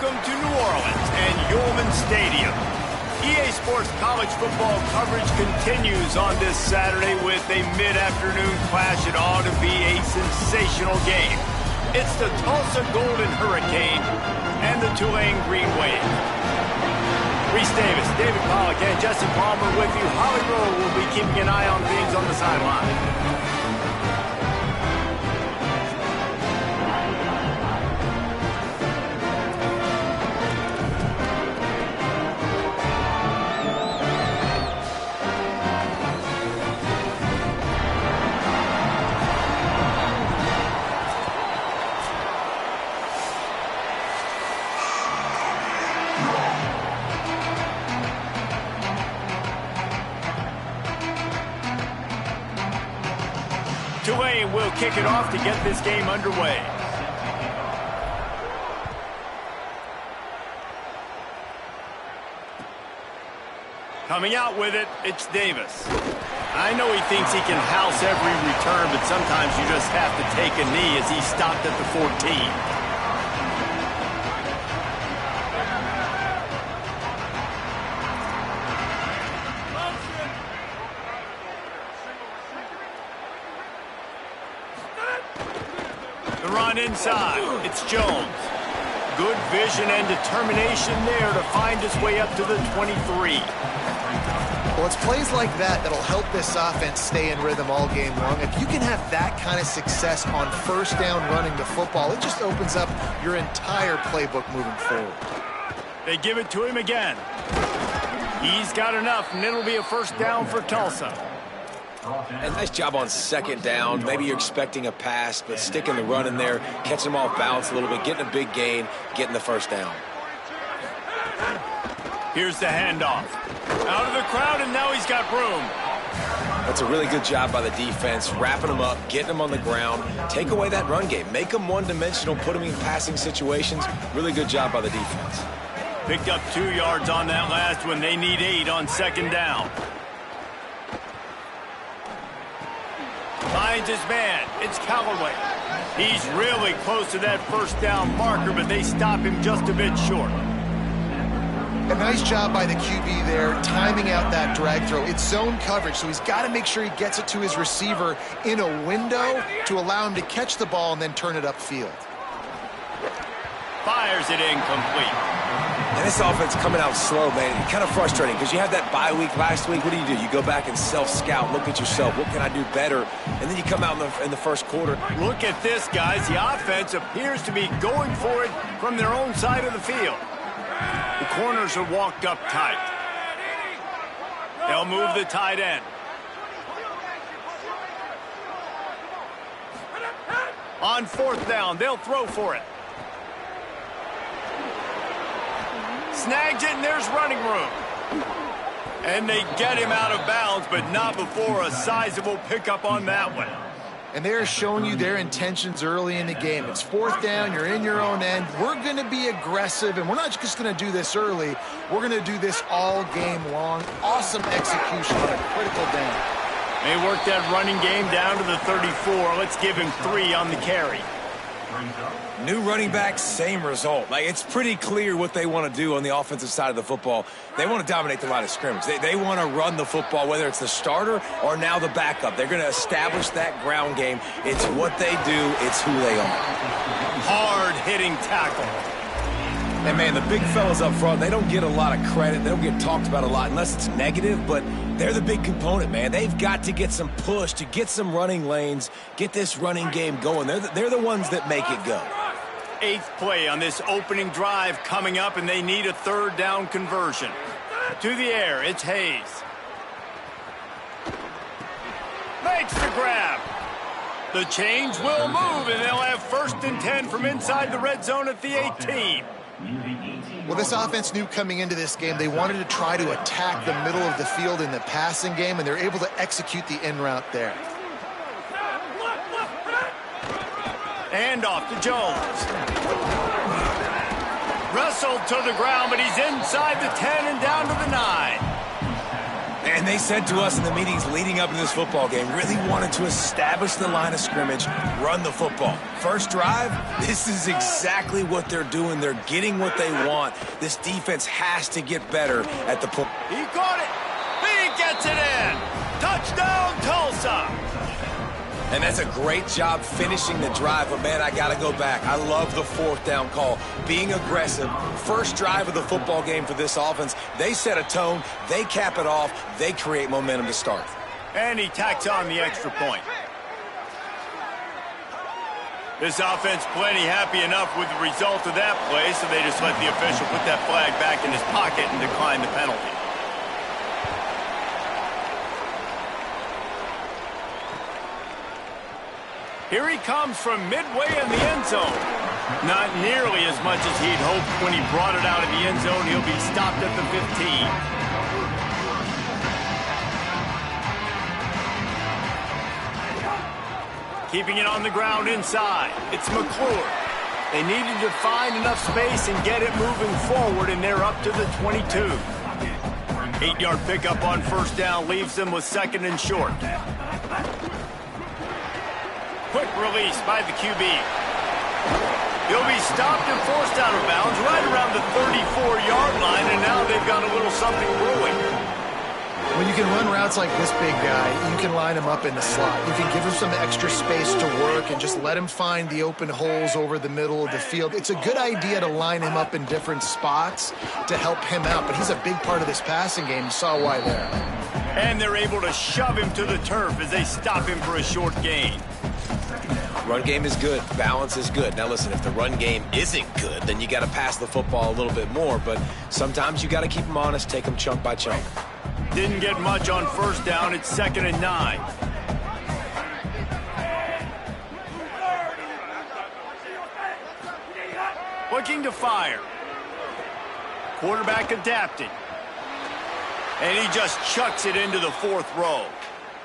Welcome to New Orleans and Yulman Stadium. EA Sports college football coverage continues on this Saturday with a mid-afternoon clash. It ought to be a sensational game. It's the Tulsa Golden Hurricane and the Tulane Green Wave. Reese Davis, David Pollack, and Jesse Palmer with you. Holly Rowe will be keeping an eye on things on the sideline. Tulane will kick it off to get this game underway. Coming out with it, it's Davis. I know he thinks he can house every return, but sometimes you just have to take a knee as he stopped at the 14. Inside, it's Jones. Good vision and determination there to find his way up to the 23. Well, it's plays like that that'll help this offense stay in rhythm all game long. If you can have that kind of success on first down running the football, it just opens up your entire playbook moving forward. They give it to him again. He's got enough, and it'll be a first down for Tulsa. And nice job on second down. Maybe you're expecting a pass, but sticking the run in there, catching them off balance a little bit, getting a big gain, getting the first down. Here's the handoff. Out of the crowd, and now he's got room. That's a really good job by the defense, wrapping them up, getting them on the ground. Take away that run game. Make them one-dimensional, put them in passing situations. Really good job by the defense. Picked up 2 yards on that last one. They need 8 on second down. Finds his man. It's Callaway. He's really close to that first down marker, but they stop him just a bit short. A nice job by the QB there, timing out that drag throw. It's zone coverage, so he's got to make sure he gets it to his receiver in a window to allow him to catch the ball and then turn it upfield. Fires it incomplete. And this offense coming out slow, man. Kind of frustrating because you had that bye week last week. What do? You go back and self-scout, look at yourself. What can I do better? And then you come out in the first quarter. Look at this, guys. The offense appears to be going for it from their own side of the field. The corners are walked up tight. They'll move the tight end. On fourth down, they'll throw for it. Snags it, and there's running room. And they get him out of bounds, but not before a sizable pickup on that one. And they're showing you their intentions early in the game. It's fourth down, you're in your own end. We're going to be aggressive, and we're not just going to do this early. We're going to do this all game long. Awesome execution on a critical down. They work that running game down to the 34. Let's give him 3 on the carry. New running back, same result. Like, it's pretty clear what they want to do on the offensive side of the football. They want to dominate the line of scrimmage. They want to run the football, whether it's the starter or now the backup. They're going to establish that ground game. It's what they do. It's who they are. Hard-hitting tackle. And, man, the big fellas up front, they don't get a lot of credit. They don't get talked about a lot unless it's negative, but they're the big component, man. They've got to get some push to get some running lanes, get this running game going. They're the ones that make it go. 8th play on this opening drive coming up, and they need a third down conversion. To the air, it's Hayes. Makes the grab. The change will move, and they'll have 1st and 10 from inside the red zone at the 18. Well, this offense knew coming into this game they wanted to try to attack the middle of the field in the passing game, and they're able to execute the in route there. And off to Jones. Wrestled to the ground, but he's inside the 10 and down to the 9. And they said to us in the meetings leading up to this football game, really wanted to establish the line of scrimmage, run the football. First drive, this is exactly what they're doing. They're getting what they want. This defense has to get better at the point. He caught it. He gets it in. Touchdown, Tulsa. And that's a great job finishing the drive. But, man, I got to go back. I love the fourth down call. Being aggressive. First drive of the football game for this offense. They set a tone. They cap it off. They create momentum to start. And he tacks on the extra point. This offense plenty happy enough with the result of that play, so they just let the official put that flag back in his pocket and decline the penalty. Here he comes from midway in the end zone. Not nearly as much as he'd hoped when he brought it out of the end zone. He'll be stopped at the 15. Keeping it on the ground inside. It's McClure. They needed to find enough space and get it moving forward, and they're up to the 22. 8-yard pickup on first down leaves them with second and short. Quick release by the QB. He'll be stopped and forced out of bounds right around the 34-yard line, and now they've got a little something brewing. When you can run routes like this big guy, you can line him up in the slot. You can give him some extra space to work and just let him find the open holes over the middle of the field. It's a good idea to line him up in different spots to help him out, but he's a big part of this passing game. You saw why there. And they're able to shove him to the turf as they stop him for a short gain. Run game is good. Balance is good. Now, listen, if the run game isn't good, then you got to pass the football a little bit more. But sometimes you got to keep them honest, take them chunk by chunk. Didn't get much on first down. It's 2nd and 9. Looking to fire. Quarterback adapting. And he just chucks it into the 4th row.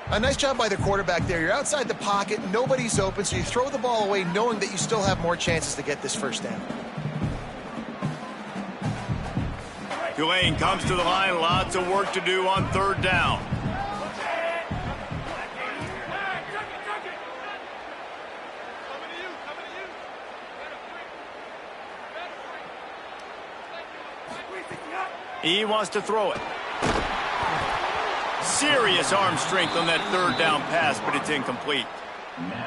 A nice job by the quarterback there. You're outside the pocket, nobody's open, so you throw the ball away knowing that you still have more chances to get this first down. Tulane comes to the line, lots of work to do on 3rd down. He wants to throw it. Serious arm strength on that 3rd down pass, but it's incomplete.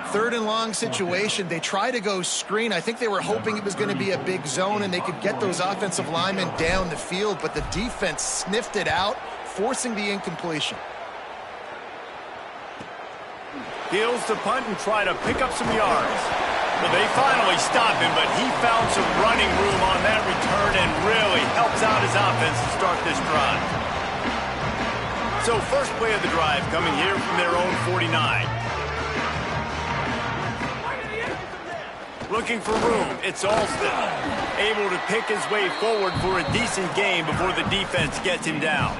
3rd and long situation. They try to go screen. I think they were hoping it was going to be a big zone and they could get those offensive linemen down the field, but the defense sniffed it out, forcing the incompletion. Heels to punt and try to pick up some yards. Well, they finally stop him, but he found some running room on that return and really helps out his offense to start this drive. So first play of the drive coming here from their own 49. Looking for room, it's Alston. Able to pick his way forward for a decent gain before the defense gets him down.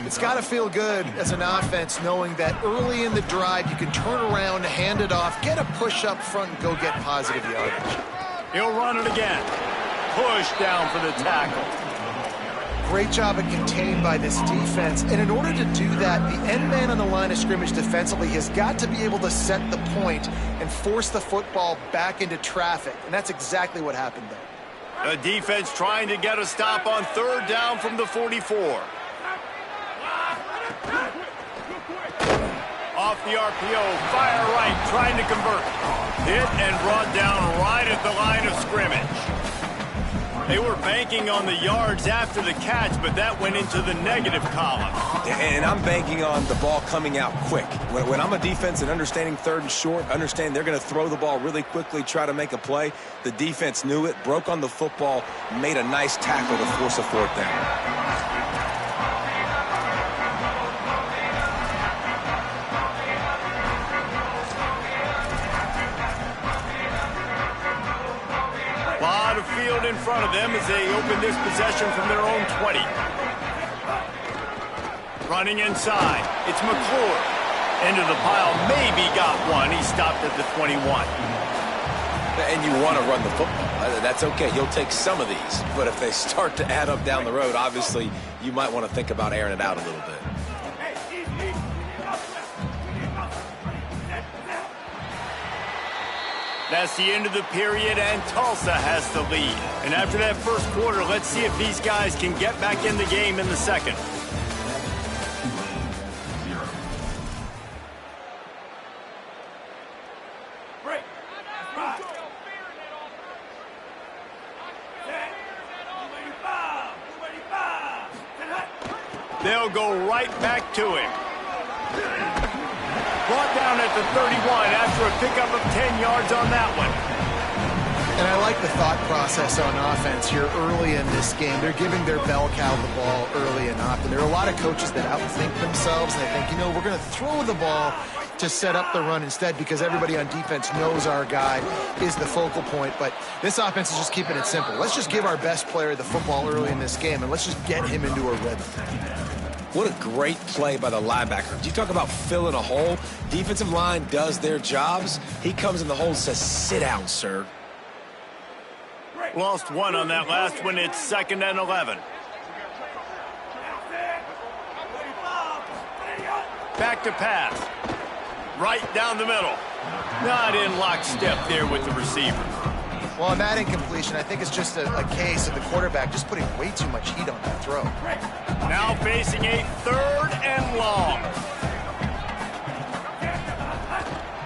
It's got to feel good as an offense knowing that early in the drive you can turn around, hand it off, get a push up front, and go get positive yardage. He'll run it again. Push down for the tackle. Great job of contained by this defense. And in order to do that, the end man on the line of scrimmage defensively has got to be able to set the point and force the football back into traffic. And that's exactly what happened there. The defense trying to get a stop on 3rd down from the 44. Off the RPO, fire right, trying to convert. Hit and brought down right at the line of scrimmage. They were banking on the yards after the catch, but that went into the negative column. And I'm banking on the ball coming out quick. When I'm a defense and understanding 3rd and short, understand they're going to throw the ball really quickly, try to make a play. The defense knew it, broke on the football, made a nice tackle to force a 4th down. Field in front of them as they open this possession from their own 20. Running inside. It's McClure. Into the pile. Maybe got one. He stopped at the 21. And you want to run the football. That's okay. You'll take some of these. But if they start to add up down the road, obviously you might want to think about airing it out a little bit. That's the end of the period, and Tulsa has the lead. And after that first quarter, let's see if these guys can get back in the game in the second. They'll go right back to him. Brought down at the 31 after a pickup of 10 yards on that one. And I like the thought process on offense here early in this game. They're giving their bell cow the ball early and often. There are a lot of coaches that outthink themselves, and they think, you know, we're going to throw the ball to set up the run instead because everybody on defense knows our guy is the focal point. But this offense is just keeping it simple. Let's just give our best player the football early in this game, and let's just get him into a rhythm. What a great play by the linebacker. You talk about filling a hole. Defensive line does their jobs. He comes in the hole and says, sit down, sir. Lost one on that last one. It's 2nd and 11. Back to pass. Right down the middle. Not in lockstep there with the receiver. Well, on that incompletion, I think it's just a case of the quarterback just putting way too much heat on that throw. Now facing a 3rd and long.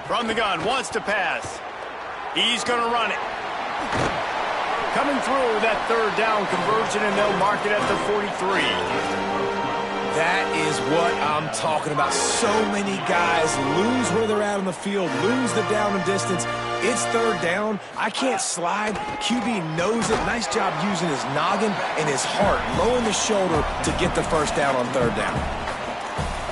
From the gun, wants to pass. He's going to run it. Coming through that 3rd down conversion, and they'll mark it at the 43. That is what I'm talking about. So many guys lose where they're at on the field, lose the down and distance. It's 3rd down. I can't slide. QB knows it. Nice job using his noggin and his heart, lowering the shoulder to get the 1st down on 3rd down.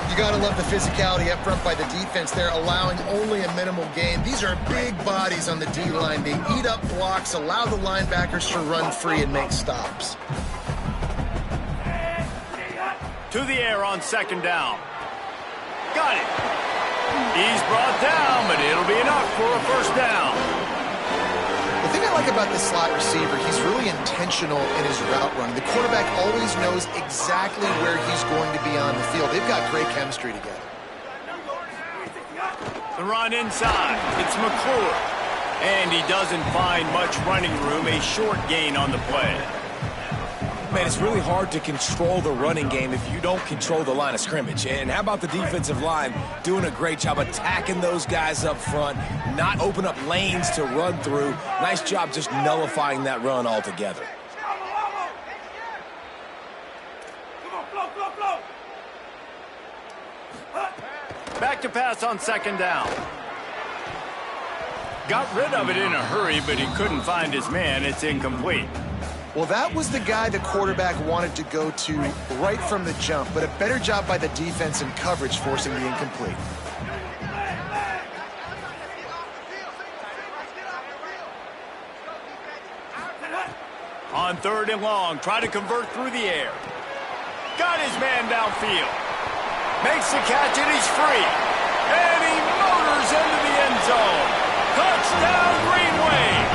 You got to love the physicality up front by the defense. They're allowing only a minimal gain. These are big bodies on the D-line. They eat up blocks, allow the linebackers to run free and make stops. To the air on 2nd down. Got it. He's brought down, but it'll be enough for a 1st down. The thing I like about this slot receiver, he's really intentional in his route running. The quarterback always knows exactly where he's going to be on the field. They've got great chemistry together. The run inside. It's McClure. And he doesn't find much running room. A short gain on the play. Man, it's really hard to control the running game if you don't control the line of scrimmage. And how about the defensive line doing a great job attacking those guys up front, not open up lanes to run through. Nice job just nullifying that run altogether. Back to pass on 2nd down. Got rid of it in a hurry, but he couldn't find his man. It's incomplete. Well, that was the guy the quarterback wanted to go to right from the jump, but a better job by the defense in coverage forcing the incomplete. On 3rd and long, try to convert through the air. Got his man downfield. Makes the catch, and he's free. And he motors into the end zone. Touchdown, Green Wave.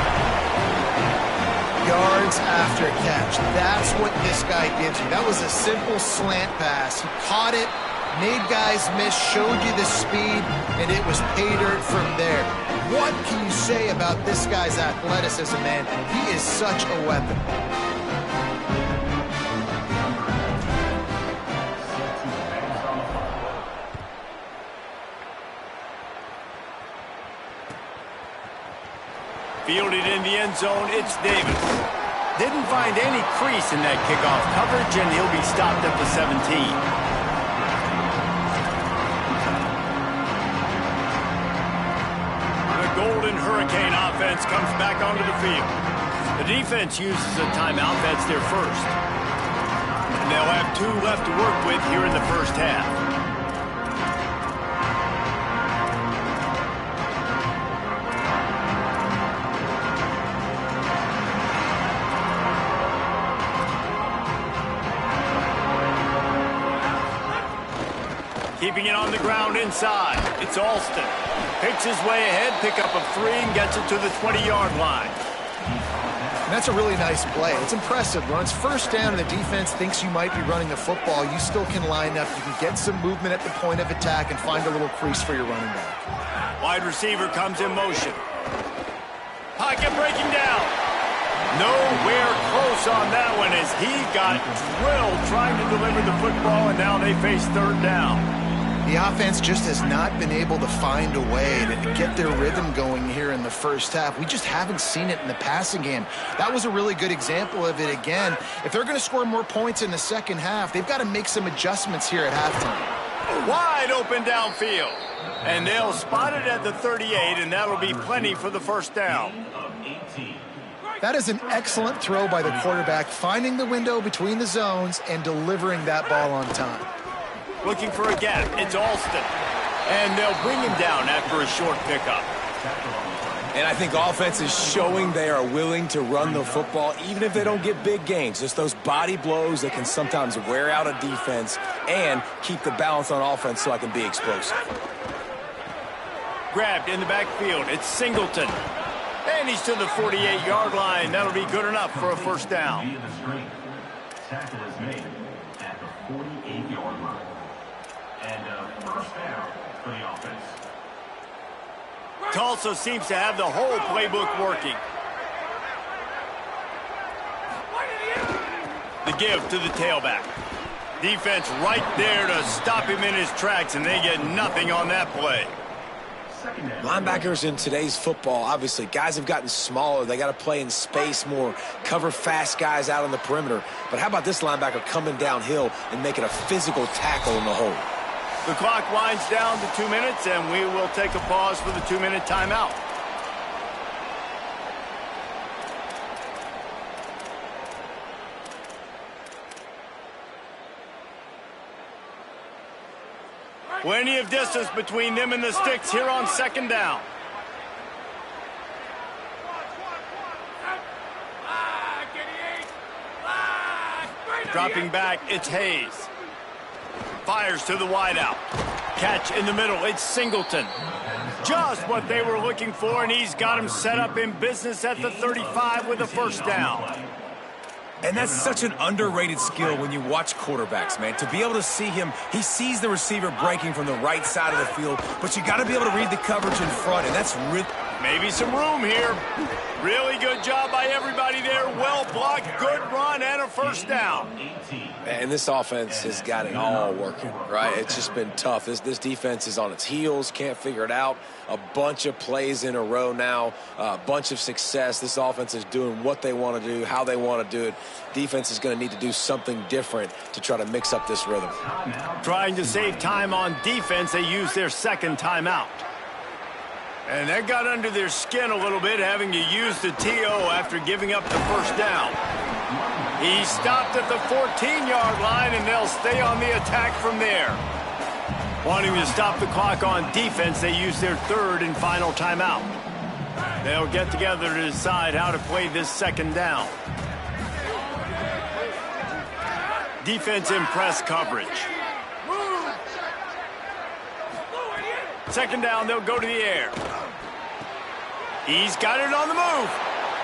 Yards after catch. That's what this guy gives you. That was a simple slant pass. He caught it, made guys miss, showed you the speed, and it was pay dirt from there. What can you say about this guy's athleticism, man? He is such a weapon. Fielded in the end zone, it's Davis. Didn't find any crease in that kickoff coverage, and he'll be stopped at the 17. The Golden Hurricane offense comes back onto the field. The defense uses a timeout. That's their first. And they'll have 2 left to work with here in the first half. Keeping it on the ground inside. It's Alston. Picks his way ahead, pickup of 3, and gets it to the 20-yard line. And that's a really nice play. It's impressive. When it's 1st down and the defense thinks you might be running the football, you still can line up. You can get some movement at the point of attack and find a little crease for your running back. Wide receiver comes in motion. Pocket breaking down. Nowhere close on that one as he got drilled trying to deliver the football, and now they face third down. The offense just has not been able to find a way to get their rhythm going here in the first half. We just haven't seen it in the passing game. That was a really good example of it again. If they're going to score more points in the second half, they've got to make some adjustments here at halftime. Wide open downfield. And they'll spot it at the 38, and that'll be plenty for the first down. That is an excellent throw by the quarterback, finding the window between the zones and delivering that ball on time. Looking for a gap. It's Alston. And they'll bring him down after a short pickup. And I think offense is showing they are willing to run the football, even if they don't get big gains. Just those body blows that can sometimes wear out a defense and keep the balance on offense so I can be explosive. Grabbed in the backfield. It's Singleton. And he's to the 48-yard line. That'll be good enough for a first down. Tackle is made at the 48-yard line. And first down for the offense. Tulsa seems to have the whole playbook working. The give to the tailback. Defense right there to stop him in his tracks, and they get nothing on that play. Linebackers in today's football, obviously, guys have gotten smaller. They got to play in space more, cover fast guys out on the perimeter. But how about this linebacker coming downhill and making a physical tackle in the hole? The clock winds down to 2 minutes, and we will take a pause for the 2-minute timeout. Plenty of distance between them and the sticks here on second down. Dropping back, it's Hayes. Fires to the wideout. Catch in the middle, it's Singleton. Just what they were looking for, and he's got him set up in business at the 35 with a first down. And that's such an underrated skill when you watch quarterbacks, man. To be able to see him, he sees the receiver breaking from the right side of the field, but you got to be able to read the coverage in front, and that's really... Maybe some room here. Really good job by everybody there. Well blocked, good run, and a first down. And this offense has got it all working, right? It's just been tough. This defense is on its heels, can't figure it out. A bunch of plays in a row now, a bunch of success. This offense is doing what they want to do, how they want to do it. Defense is going to need to do something different to try to mix up this rhythm. Trying to save time on defense, they use their second timeout. And that got under their skin a little bit, having to use the TO after giving up the first down. He stopped at the 14-yard line, and they'll stay on the attack from there. Wanting to stop the clock on defense, they use their third and final timeout. They'll get together to decide how to play this second down. Defense in press coverage. Second down, they'll go to the air. He's got it on the move.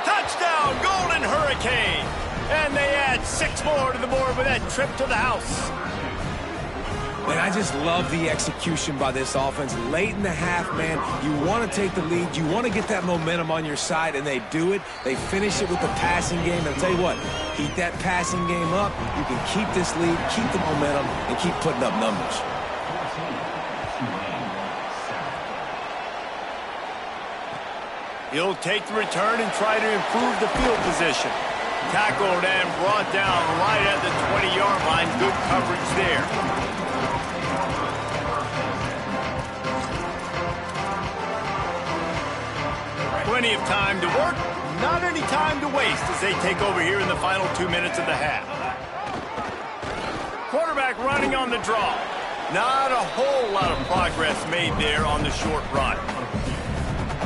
Touchdown, Golden Hurricane. And they add 6 more to the board with that trip to the house. And I just love the execution by this offense. Late in the half, man, you want to take the lead. You want to get that momentum on your side, and they do it. They finish it with the passing game. And I'll tell you what, keep that passing game up. You can keep this lead, keep the momentum, and keep putting up numbers. He'll take the return and try to improve the field position. Tackled and brought down right at the 20-yard line. Good coverage there. Plenty of time to work, not any time to waste as they take over here in the final 2 minutes of the half. Quarterback running on the draw. Not a whole lot of progress made there on the short run.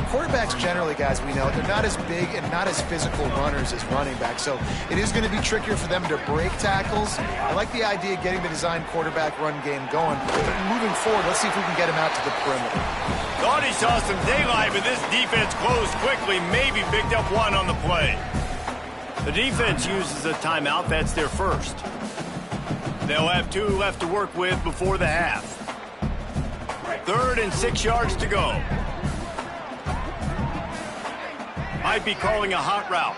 Quarterbacks generally, guys, we know, they're not as big and not as physical runners as running backs, so it is going to be trickier for them to break tackles. I like the idea of getting the designed quarterback run game going. Moving forward, let's see if we can get him out to the perimeter. Thought he saw some daylight, but this defense closed quickly, maybe picked up one on the play. The defense uses a timeout. That's their first. They'll have 2 left to work with before the half. 3rd and 6 yards to go. Might be calling a hot route.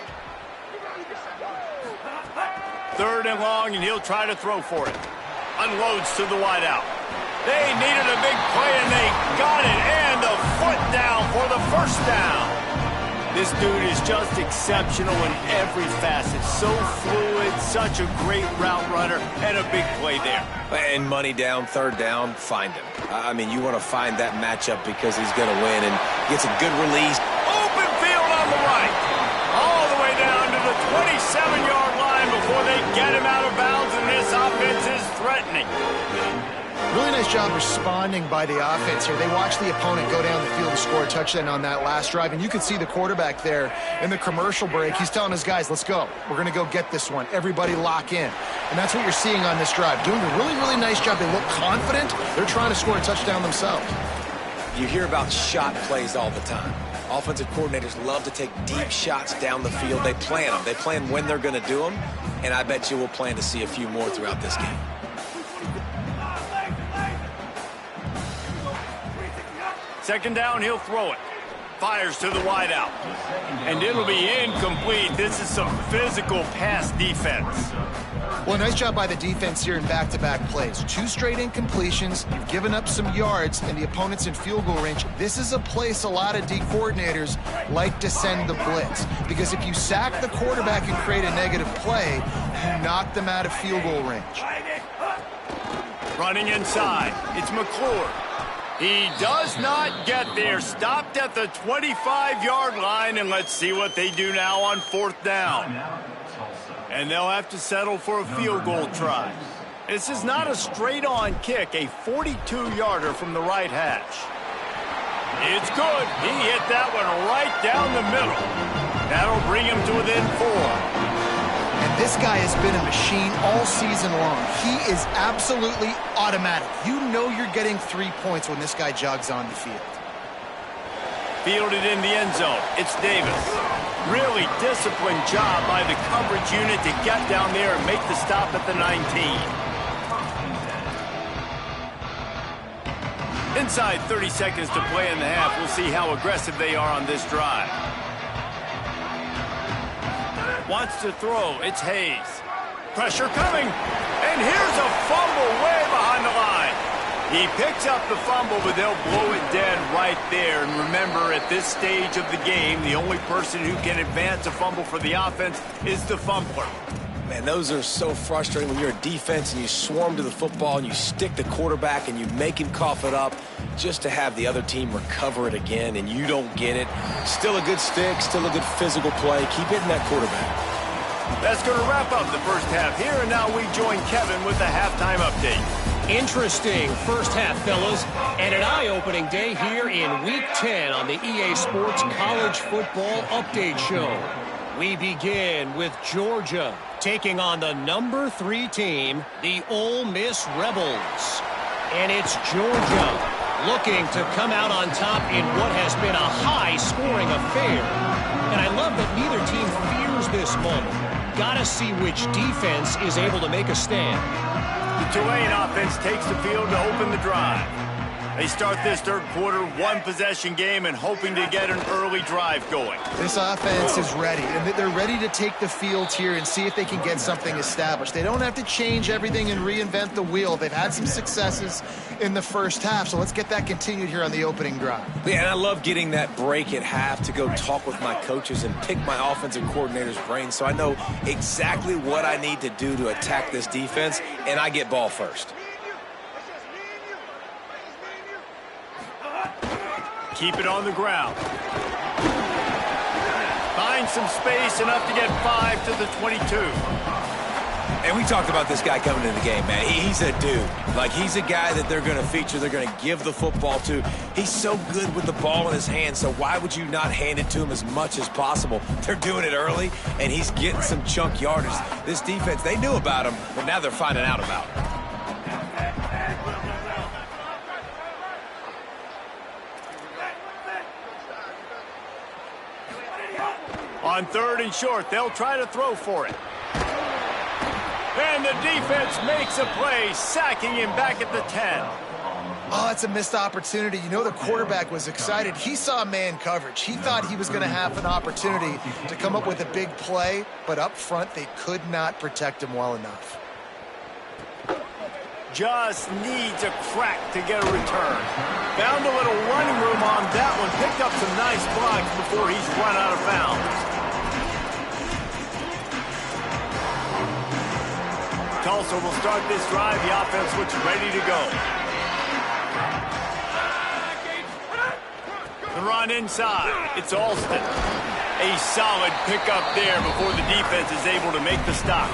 3rd and long, and he'll try to throw for it. Unloads to the wideout. They needed a big play, and they got it. And the foot down for the first down. This dude is just exceptional in every facet. So fluid, such a great route runner, and a big play there. And money down, 3rd down, find him. I mean, you want to find that matchup because he's going to win and gets a good release. Open field on the right. All the way down to the 27-yard line before they get him out of bounds, and this offense is threatening. Really nice job responding by the offense here. They watched the opponent go down the field to score a touchdown on that last drive, and you can see the quarterback there in the commercial break. He's telling his guys, let's go. We're going to go get this one. Everybody lock in. And that's what you're seeing on this drive. Doing a really, really nice job. They look confident. They're trying to score a touchdown themselves. You hear about shot plays all the time. Offensive coordinators love to take deep shots down the field. They plan them. They plan when they're going to do them, and I bet you we'll plan to see a few more throughout this game. 2nd down, he'll throw it. Fires to the wideout. And it'll be incomplete. This is some physical pass defense. Well, nice job by the defense here in back-to-back plays. 2 straight incompletions. You've given up some yards, and the opponent's in field goal range. This is a place a lot of D coordinators like to send the blitz, because if you sack the quarterback and create a negative play, you knock them out of field goal range. Running inside. It's McClure. He does not get there. Stopped at the 25-yard line, and let's see what they do now on 4th down. And they'll have to settle for a field goal try. This is not a straight-on kick, a 42-yarder from the right hash. It's good. He hit that one right down the middle. That'll bring him to within 4. And this guy has been a machine all season long. He is absolutely automatic. You know you're getting 3 points when this guy jogs on the field. Fielded in the end zone. It's Davis. Really disciplined job by the coverage unit to get down there and make the stop at the 19. Inside 30 seconds to play in the half. We'll see how aggressive they are on this drive. Wants to throw. It's Hayes. Pressure coming. And here's a fumble way behind the line. He picks up the fumble, but they'll blow it dead right there. And remember, at this stage of the game, the only person who can advance a fumble for the offense is the fumbler. Man, those are so frustrating when you're a defense and you swarm to the football and you stick the quarterback and you make him cough it up just to have the other team recover it again and you don't get it. Still a good stick, still a good physical play. Keep hitting that quarterback. That's going to wrap up the first half here, and now we join Kevin with the halftime update. Interesting first half, fellas, and an eye-opening day here in Week 10 on the EA Sports College Football Update Show. We begin with Georgia taking on the number 3 team, the Ole Miss Rebels. And it's Georgia looking to come out on top in what has been a high-scoring affair. And I love that neither team fears this moment. Gotta see which defense is able to make a stand. The Tulane offense takes the field to open the drive. They start this third quarter, 1-possession game, and hoping to get an early drive going. This offense is ready, and they're ready to take the field here and see if they can get something established. They don't have to change everything and reinvent the wheel. They've had some successes in the first half, so let's get that continued here on the opening drive. Yeah, and I love getting that break at half to go talk with my coaches and pick my offensive coordinator's brain so I know exactly what I need to do to attack this defense, and I get ball first. Keep it on the ground. Find some space, enough to get 5 to the 22. And we talked about this guy coming into the game, man. He's a dude. Like, he's a guy that they're going to feature, they're going to give the football to. He's so good with the ball in his hand, so why would you not hand it to him as much as possible? They're doing it early, and he's getting some chunk yardage. This defense, they knew about him, but now they're finding out about him. On 3rd and short, they'll try to throw for it. And the defense makes a play, sacking him back at the 10. Oh, it's a missed opportunity. You know the quarterback was excited. He saw man coverage. He thought he was going to have an opportunity to come up with a big play, but up front they could not protect him well enough. Just needs a crack to get a return. Found a little running room on that one. Picked up some nice blocks before he's run out of bounds. Tulsa will start this drive. The offense looks ready to go. The run inside. It's Alston. A solid pickup there before the defense is able to make the stop.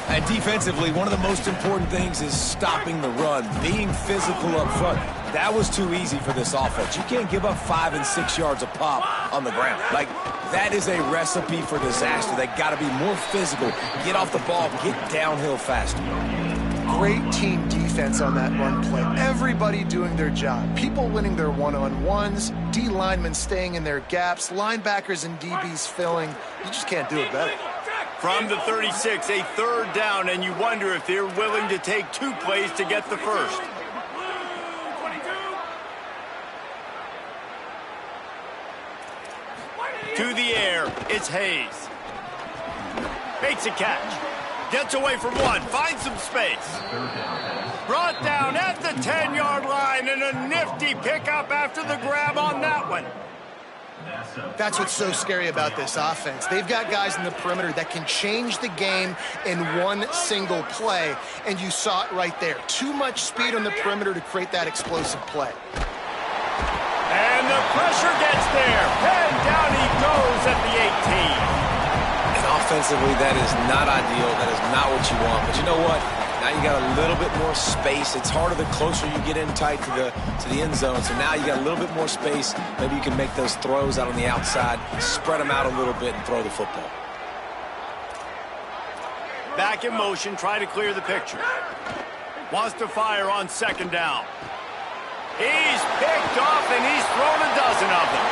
And defensively, one of the most important things is stopping the run, being physical up front. That was too easy for this offense. You can't give up 5 and 6 yards a pop on the ground. Like, that is a recipe for disaster. They got to be more physical, get off the ball, get downhill faster. Great team defense on that run play. Everybody doing their job. People winning their one-on-ones, D linemen staying in their gaps, linebackers and DBs filling. You just can't do it better. From the 36, a third down, and you wonder if they're willing to take 2 plays to get the first. To the air, it's Hayes. Makes a catch. Gets away from one, finds some space. Brought down at the 10-yard line, and a nifty pickup after the grab on that one. That's what's so scary about this offense. They've got guys in the perimeter that can change the game in one single play, and you saw it right there. Too much speed on the perimeter to create that explosive play. And the pressure gets there. And down he goes at the 18. And offensively, that is not ideal. That is not what you want. But you know what? Now you got a little bit more space. It's harder the closer you get in tight to the end zone. So now you got a little bit more space. Maybe you can make those throws out on the outside, spread them out a little bit, and throw the football. Back in motion, try to clear the picture. Wants to fire on second down. He's picked off, and he's thrown a dozen of them.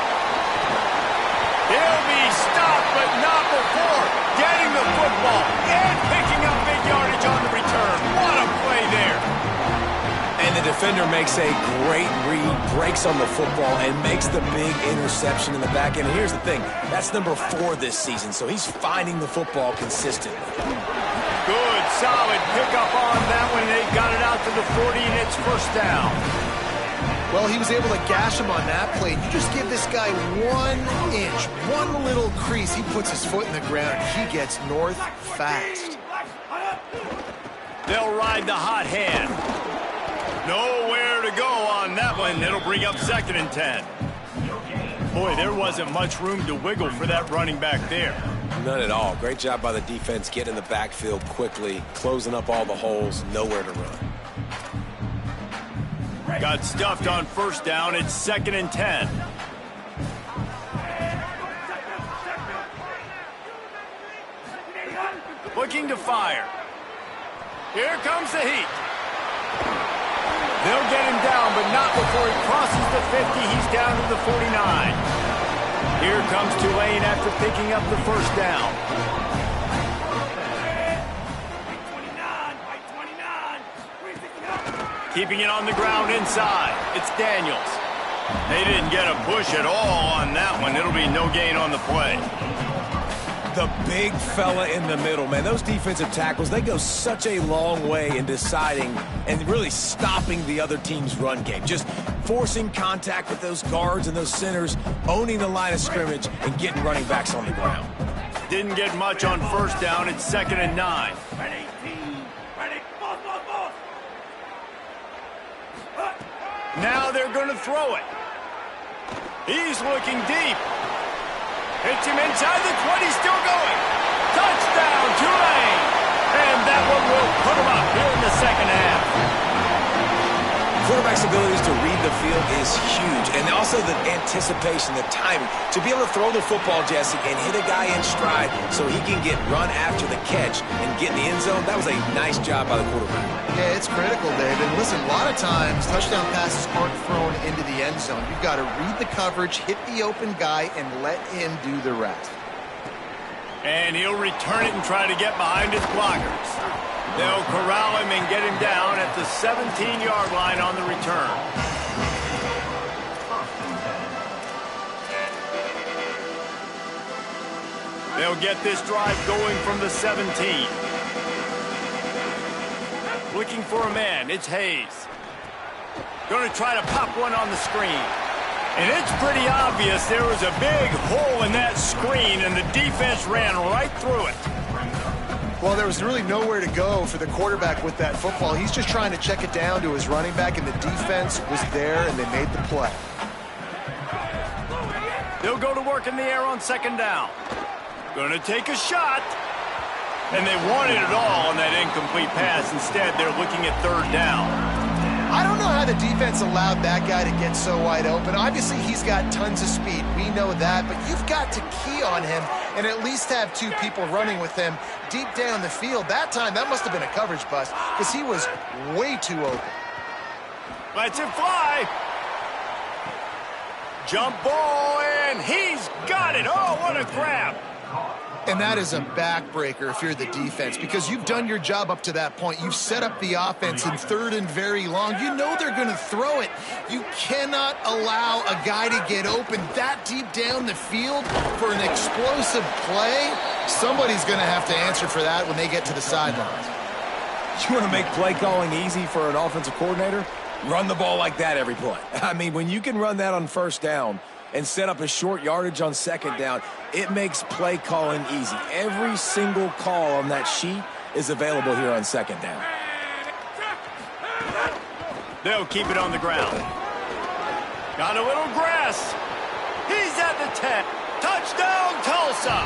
He'll be stopped, but not before getting the football and picking up big yardage on the return. What a play there. And the defender makes a great read, breaks on the football, and makes the big interception in the back end. Here's the thing. That's number 4 this season, so he's finding the football consistently. Good, solid pickup on that one. They got it out to the 40, and it's first down. Well, he was able to gash him on that play. You just give this guy 1 inch, one little crease. He puts his foot in the ground. He gets north fast. They'll ride the hot hand. Nowhere to go on that one. It'll bring up 2nd and 10. Boy, there wasn't much room to wiggle for that running back there. None at all. Great job by the defense getting in the backfield quickly, closing up all the holes, nowhere to run. Got stuffed on first down. It's 2nd and 10. Looking to fire. Here comes the heat. They'll get him down, but not before he crosses the 50. He's down to the 49. Here comes Tulane after picking up the first down. Keeping it on the ground inside. It's Daniels. They didn't get a push at all on that one. It'll be no gain on the play. The big fella in the middle, man. Those defensive tackles, they go such a long way in deciding and really stopping the other team's run game. Just forcing contact with those guards and those centers, owning the line of scrimmage, and getting running backs on the ground. Didn't get much on first down. It's 2nd and 9. Now they're going to throw it. He's looking deep. Hits him inside the 20, still going. Touchdown, Tulane. And that one will put him up here in the second half. Quarterback's abilities to read the field is huge. And also the anticipation, the timing. To be able to throw the football, Jesse, and hit a guy in stride so he can get run after the catch and get in the end zone, that was a nice job by the quarterback. Yeah, it's critical, Dave. And listen, a lot of times touchdown passes aren't thrown into the end zone. You've got to read the coverage, hit the open guy, and let him do the rest. And he'll return it and try to get behind his blockers. They'll corral him and get him down at the 17-yard line on the return. They'll get this drive going from the 17. Looking for a man, it's Hayes. Going to try to pop one on the screen. And it's pretty obvious there was a big hole in that screen, and the defense ran right through it. Well, there was really nowhere to go for the quarterback with that football. He's just trying to check it down to his running back, and the defense was there, and they made the play. They'll go to work in the air on second down. Going to take a shot. And they wanted it all on that incomplete pass. Instead, they're looking at third down. I don't know how the defense allowed that guy to get so wide open. Obviously, he's got tons of speed. We know that. But you've got to key on him and at least have two people running with him deep down the field. That time, that must have been a coverage bust because he was way too open. Lets it fly. Jump ball, and he's got it. Oh, what a grab. And that is a backbreaker if you're the defense because you've done your job up to that point. You've set up the offense in third and very long. You know they're going to throw it. You cannot allow a guy to get open that deep down the field for an explosive play. Somebody's going to have to answer for that when they get to the sidelines. You want to make play calling easy for an offensive coordinator? Run the ball like that every play. I mean, when you can run that on first down and set up a short yardage on second down, it makes play calling easy. Every single call on that sheet is available here on second down. They'll keep it on the ground. Got a little grass. He's at the 10. Touchdown, Tulsa.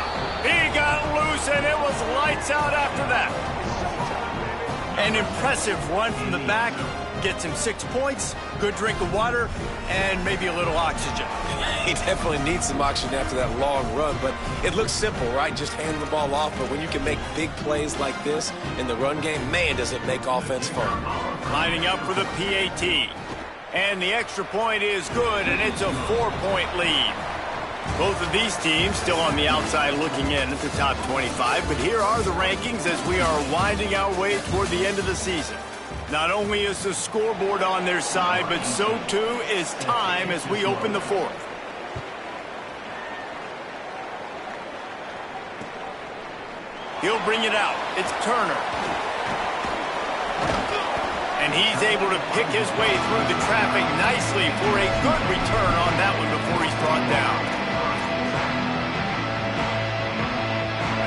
He got loose, and it was lights out after that. An impressive run from the back. Gets him 6 points, good drink of water, and maybe a little oxygen. He definitely needs some oxygen after that long run, but it looks simple, right? Just hand the ball off, but when you can make big plays like this in the run game, man, does it make offense fun. Lining up for the PAT. And the extra point is good, and it's a 4-point lead. Both of these teams still on the outside looking in at the top 25, but here are the rankings as we are winding our way toward the end of the season. Not only is the scoreboard on their side, but so too is time as we open the fourth. He'll bring it out. It's Turner. And he's able to pick his way through the traffic nicely for a good return on that one before he's brought down.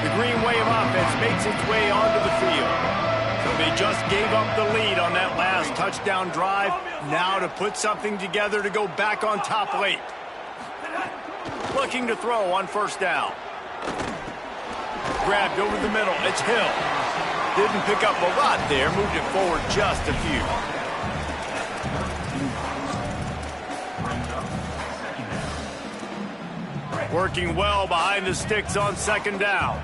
The green wave offense makes its way onto the field. So they just gave up the lead on that last touchdown drive. Now to put something together to go back on top late. Looking to throw on first down. Grabbed over the middle. It's Hill. Didn't pick up a lot there. Moved it forward just a few. Working well behind the sticks on second down.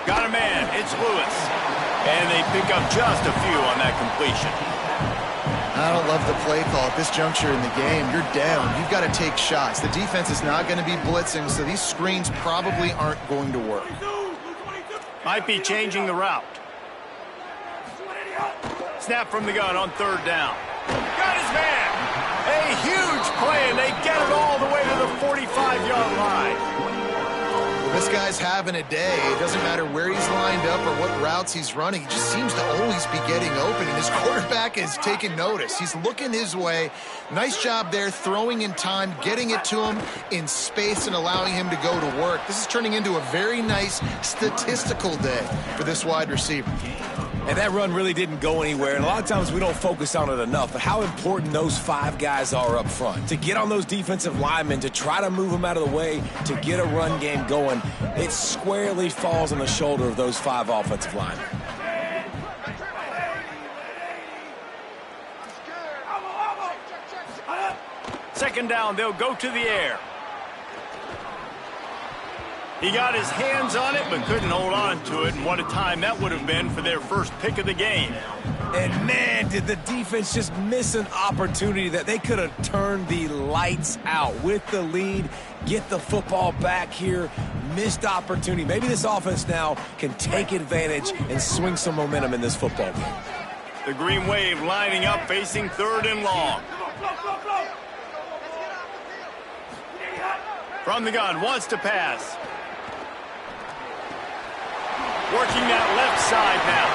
Got a man, it's Lewis. And they pick up just a few on that completion. I don't love the play call at this juncture in the game. You're down. You've got to take shots. The defense is not going to be blitzing, so these screens probably aren't going to work. Might be changing the route. Snap from the gun on third down. Got his man. A huge play, and they get it all the way to the 45-yard line. This guy's having a day. It doesn't matter where he's lined up or what routes he's running. He just seems to always be getting open, and his quarterback is taking notice. He's looking his way. Nice job there, throwing in time, getting it to him in space, and allowing him to go to work. This is turning into a very nice statistical day for this wide receiver. And that run really didn't go anywhere, and a lot of times we don't focus on it enough, but how important those 5 guys are up front. To get on those defensive linemen, to try to move them out of the way, to get a run game going, it squarely falls on the shoulder of those 5 offensive linemen. Second down, they'll go to the air. He got his hands on it, but couldn't hold on to it. And what a time that would have been for their first pick of the game. And, man, did the defense just miss an opportunity that they could have turned the lights out with the lead, get the football back here, missed opportunity. Maybe this offense now can take advantage and swing some momentum in this football game. The Green Wave lining up, facing 3rd and long. From the gun, wants to pass. Working that left side now.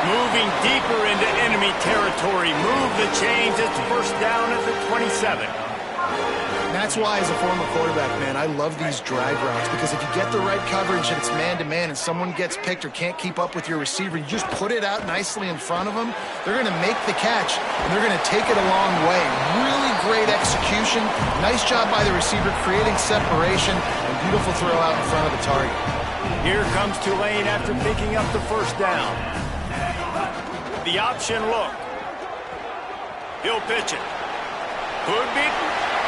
Moving deeper into enemy territory. Move the chains. It's 1st down at the 27. And that's why, as a former quarterback, man, I love these drag routes, because if you get the right coverage and it's man-to-man and someone gets picked or can't keep up with your receiver, you just put it out nicely in front of them, they're going to make the catch, and they're going to take it a long way. Really great execution. Nice job by the receiver creating separation, and beautiful throw out in front of the target. Here comes Tulane after picking up the 1st down. The option look. He'll pitch it. Could be.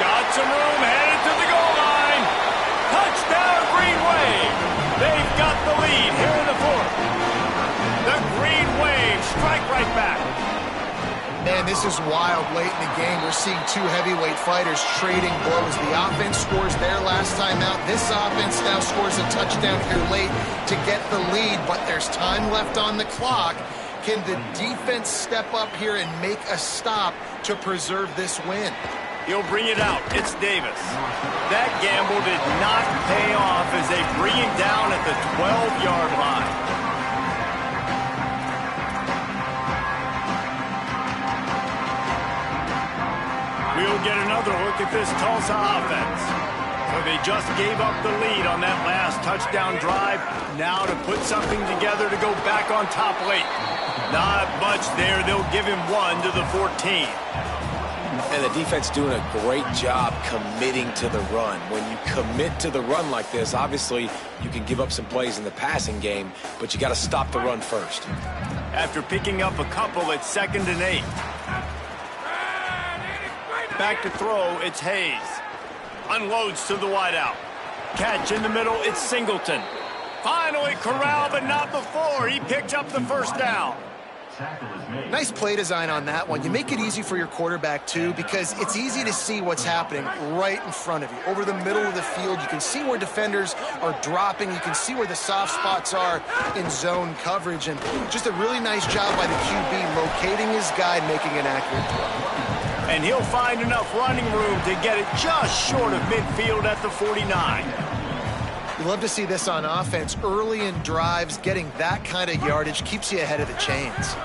Got some room, headed to the goal line. Touchdown, Green Wave. They've got the lead here in the 4th. The Green Wave strike right back. Man, this is wild late in the game. We're seeing 2 heavyweight fighters trading blows. The offense scores their last time out. This offense now scores a touchdown here late to get the lead, but there's time left on the clock. Can the defense step up here and make a stop to preserve this win? He'll bring it out. It's Davis. That gamble did not pay off as they bring him down at the 12-yard line. We'll get another look at this Tulsa offense. So they just gave up the lead on that last touchdown drive. Now to put something together to go back on top late. Not much there. They'll give him 1 to the 14. And the defense doing a great job committing to the run. When you commit to the run like this, obviously you can give up some plays in the passing game, but you got to stop the run first. After picking up a couple, it's 2nd and 8. Back to throw, it's Hayes. Unloads to the wideout. Catch in the middle, it's Singleton. Finally corralled, but not before. He picks up the 1st down. Nice play design on that one. You make it easy for your quarterback, too, because it's easy to see what's happening right in front of you. Over the middle of the field, you can see where defenders are dropping. You can see where the soft spots are in zone coverage. And just a really nice job by the QB locating his guy, making an accurate throw. And he'll find enough running room to get it just short of midfield at the 49. You love to see this on offense. Early in drives, getting that kind of yardage keeps you ahead of the chains.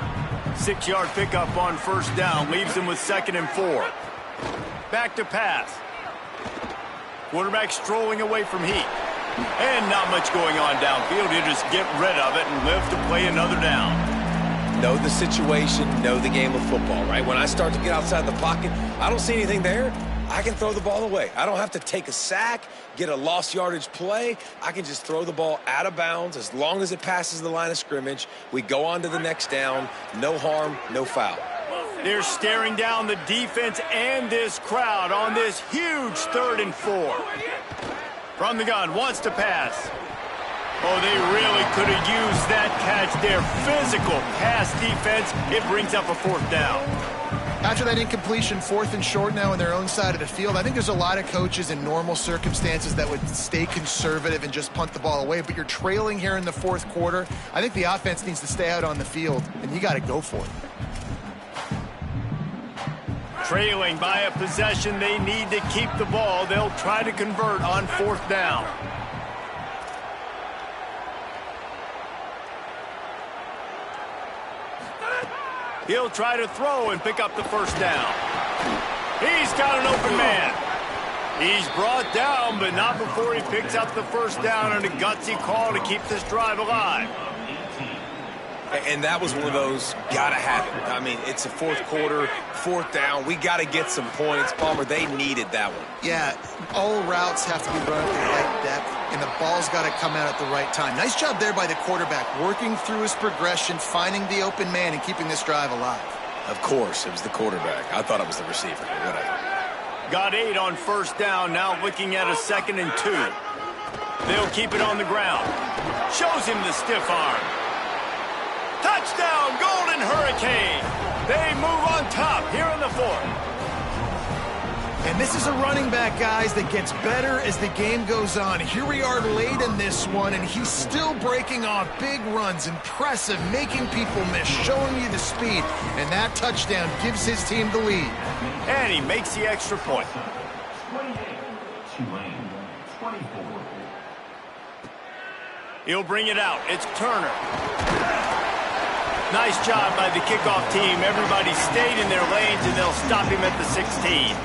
6-yard pickup on 1st down. Leaves him with 2nd and 4. Back to pass. Quarterback strolling away from heat. And not much going on downfield. He'll just get rid of it and live to play another down. Know the situation, know the game of football, right? When I start to get outside the pocket, I don't see anything there, I can throw the ball away. I don't have to take a sack, get a lost yardage play. I can just throw the ball out of bounds as long as it passes the line of scrimmage. We go on to the next down. No harm, no foul. They're staring down the defense and this crowd on this huge 3rd and 4. From the gun, wants to pass. Oh, they really could have used that catch there. Physical pass defense. It brings up a 4th down. After that incompletion, 4th and short now on their own side of the field, I think there's a lot of coaches in normal circumstances that would stay conservative and just punt the ball away. But you're trailing here in the 4th quarter. I think the offense needs to stay out on the field, and you got to go for it. Trailing by a possession, they need to keep the ball. They'll try to convert on 4th down. He'll try to throw and pick up the 1st down. He's got an open man. He's brought down, but not before he picks up the 1st down and a gutsy call to keep this drive alive. And that was one of those, got to have it. I mean, it's a 4th quarter, 4th down. We got to get some points. Palmer, they needed that one. Yeah, all routes have to be run at the right depth, and the ball's got to come out at the right time. Nice job there by the quarterback, working through his progression, finding the open man, and keeping this drive alive. Of course, it was the quarterback. I thought it was the receiver, but whatever. Got 8 on 1st down, now looking at a 2nd and 2. They'll keep it on the ground. Shows him the stiff arm. Touchdown, Golden Hurricane. They move on top here in the fourth. And this is a running back, guys, that gets better as the game goes on. Here we are late in this one, and he's still breaking off big runs. Impressive, making people miss, showing you the speed. And that touchdown gives his team the lead. And he makes the extra point. 28, Tulane, 24. He'll bring it out. It's Turner. Nice job by the kickoff team. Everybody stayed in their lanes, and they'll stop him at the 16.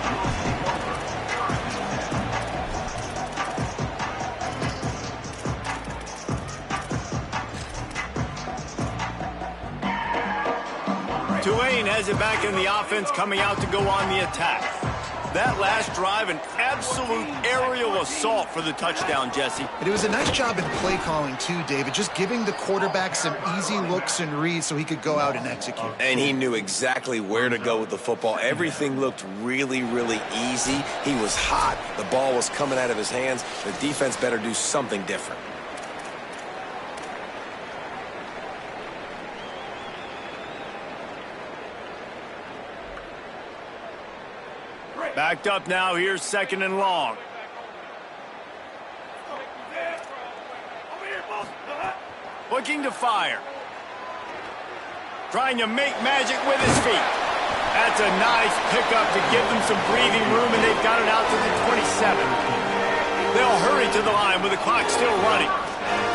Tulane has it back in the offense, coming out to go on the attack. That last drive, an absolute aerial assault for the touchdown, Jesse. And it was a nice job in play calling, too, David, just giving the quarterback some easy looks and reads so he could go out and execute. And he knew exactly where to go with the football. Everything looked really, really easy. He was hot. The ball was coming out of his hands. The defense better do something different. Backed up now, here's 2nd and long. Looking to fire. Trying to make magic with his feet. That's a nice pickup to give them some breathing room, and they've got it out to the 27. They'll hurry to the line with the clock still running.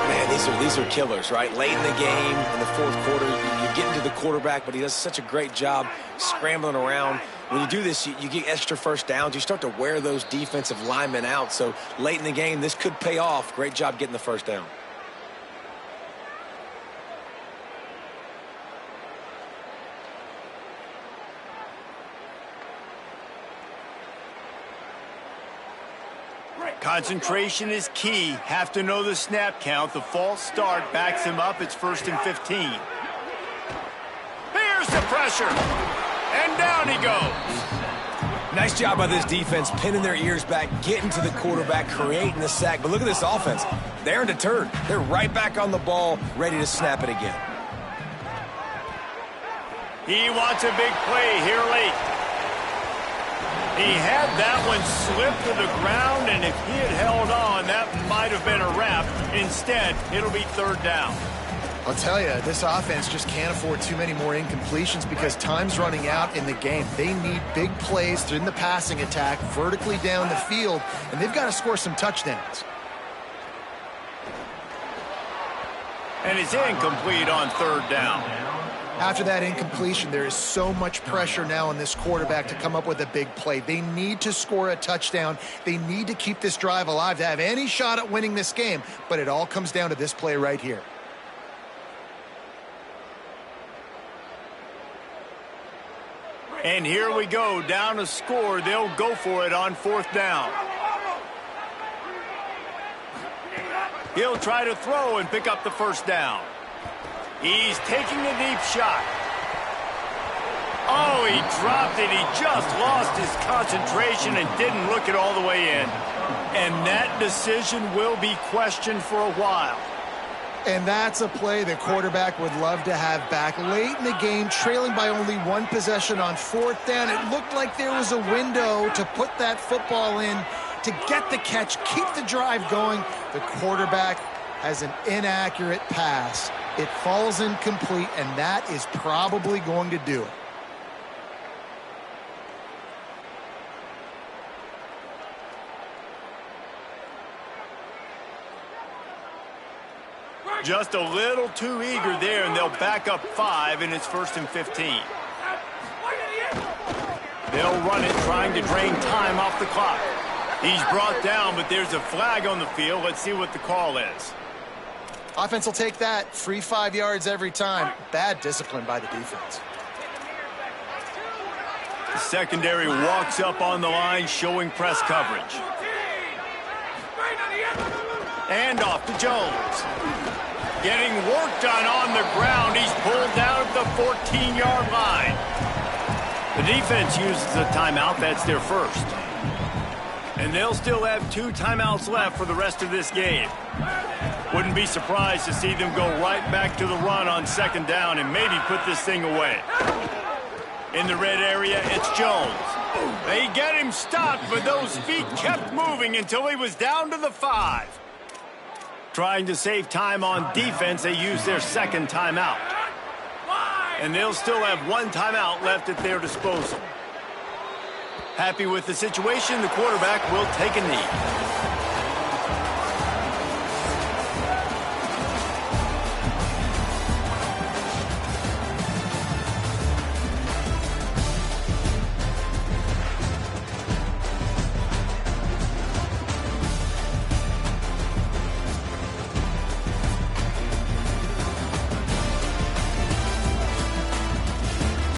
Man, these are killers, right? Late in the game, in the fourth quarter, you're getting to the quarterback, but he does such a great job scrambling around. When you do this, you get extra first downs. You start to wear those defensive linemen out. So late in the game, this could pay off. Great job getting the first down. Concentration is key. Have to know the snap count. The false start backs him up. It's 1st and 15. Here's the pressure. And down he goes. Nice job by this defense, pinning their ears back, getting to the quarterback, creating the sack. But look at this offense. They're undeterred. They're right back on the ball, ready to snap it again. He wants a big play here late. He had that one slip to the ground, and if he had held on, that might have been a wrap. Instead, it'll be 3rd down. I'll tell you, this offense just can't afford too many more incompletions because time's running out in the game. They need big plays in the passing attack, vertically down the field, and they've got to score some touchdowns. And it's incomplete on 3rd down. After that incompletion, there is so much pressure now on this quarterback to come up with a big play. They need to score a touchdown. They need to keep this drive alive to have any shot at winning this game, but it all comes down to this play right here. And here we go, down a score. They'll go for it on 4th down. He'll try to throw and pick up the 1st down. He's taking a deep shot. Oh, he dropped it. He just lost his concentration and didn't look it all the way in. And that decision will be questioned for a while. And that's a play the quarterback would love to have back. Late in the game, trailing by only 1 possession on 4th down, it looked like there was a window to put that football in to get the catch, keep the drive going. The quarterback has an inaccurate pass. It falls incomplete, and that is probably going to do it. Just a little too eager there, and they'll back up 5, and it's 1st and 15. They'll run it, trying to drain time off the clock. He's brought down, but there's a flag on the field. Let's see what the call is. Offense will take that. Free 5 yards every time. Bad discipline by the defense. The secondary walks up on the line, showing press coverage. And off to Jones. Getting work done on the ground. He's pulled down at the 14-yard line. The defense uses a timeout. That's their first. And they'll still have 2 timeouts left for the rest of this game. Wouldn't be surprised to see them go right back to the run on 2nd down and maybe put this thing away. In the red area, it's Jones. They get him stopped, but those feet kept moving until he was down to the 5. Trying to save time on defense, they use their 2nd timeout. And they'll still have 1 timeout left at their disposal. Happy with the situation, the quarterback will take a knee.